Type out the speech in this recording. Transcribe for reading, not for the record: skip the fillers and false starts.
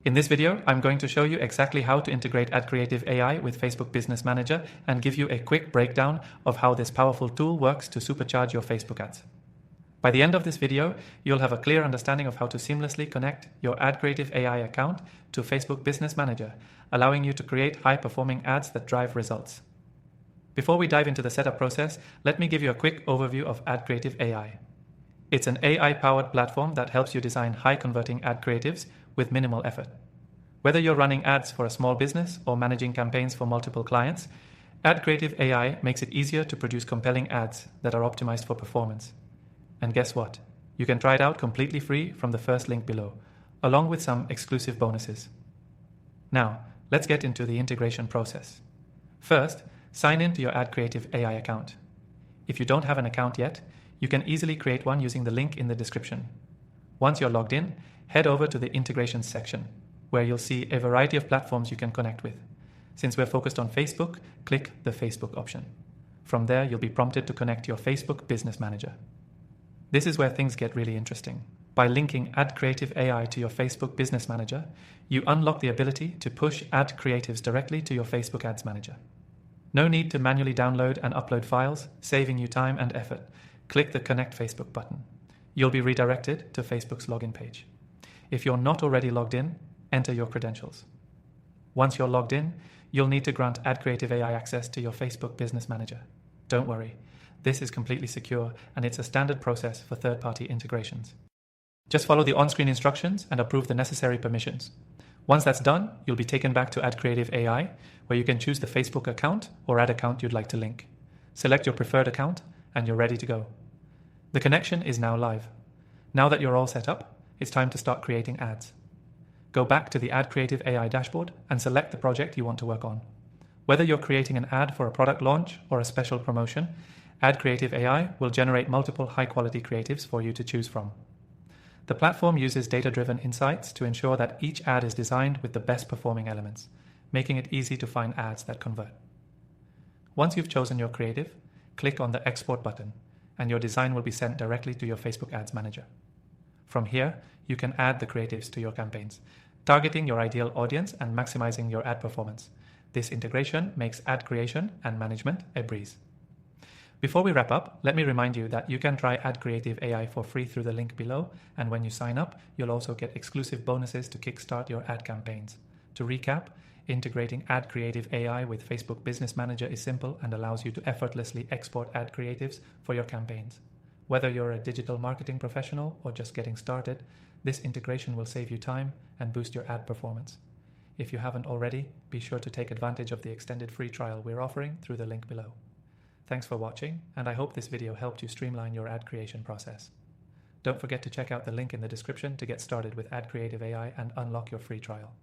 In this video, I'm going to show you exactly how to integrate AdCreative AI with Facebook Business Manager and give you a quick breakdown of how this powerful tool works to supercharge your Facebook ads. By the end of this video, you'll have a clear understanding of how to seamlessly connect your AdCreative AI account to Facebook Business Manager, allowing you to create high-performing ads that drive results. Before we dive into the setup process, let me give you a quick overview of AdCreative AI. It's an AI-powered platform that helps you design high-converting ad creatives with minimal effort. Whether you're running ads for a small business or managing campaigns for multiple clients, AdCreative AI makes it easier to produce compelling ads that are optimized for performance. And guess what? You can try it out completely free from the first link below, along with some exclusive bonuses. Now, let's get into the integration process. First, sign in to your AdCreative AI account. If you don't have an account yet, you can easily create one using the link in the description. Once you're logged in, head over to the integrations section, where you'll see a variety of platforms you can connect with. Since we're focused on Facebook, click the Facebook option. From there, you'll be prompted to connect your Facebook Business Manager. This is where things get really interesting. By linking AdCreative AI to your Facebook Business Manager, you unlock the ability to push ad creatives directly to your Facebook Ads Manager. No need to manually download and upload files, saving you time and effort. Click the Connect Facebook button. You'll be redirected to Facebook's login page. If you're not already logged in, enter your credentials. Once you're logged in, you'll need to grant AdCreative AI access to your Facebook Business Manager. Don't worry, this is completely secure and it's a standard process for third-party integrations. Just follow the on-screen instructions and approve the necessary permissions. Once that's done, you'll be taken back to AdCreative AI, where you can choose the Facebook account or ad account you'd like to link. Select your preferred account and you're ready to go. The connection is now live. Now that you're all set up, it's time to start creating ads. Go back to the AdCreative AI dashboard and select the project you want to work on. Whether you're creating an ad for a product launch or a special promotion, AdCreative AI will generate multiple high-quality creatives for you to choose from. The platform uses data-driven insights to ensure that each ad is designed with the best performing elements, making it easy to find ads that convert. Once you've chosen your creative, click on the Export button, and your design will be sent directly to your Facebook Ads Manager. From here, you can add the creatives to your campaigns, targeting your ideal audience and maximizing your ad performance. This integration makes ad creation and management a breeze. Before we wrap up, let me remind you that you can try AdCreative AI for free through the link below, and when you sign up, you'll also get exclusive bonuses to kickstart your ad campaigns. To recap, integrating AdCreative AI with Facebook Business Manager is simple and allows you to effortlessly export ad creatives for your campaigns. Whether you're a digital marketing professional or just getting started, this integration will save you time and boost your ad performance. If you haven't already, be sure to take advantage of the extended free trial we're offering through the link below. Thanks for watching, and I hope this video helped you streamline your ad creation process. Don't forget to check out the link in the description to get started with AdCreative AI and unlock your free trial.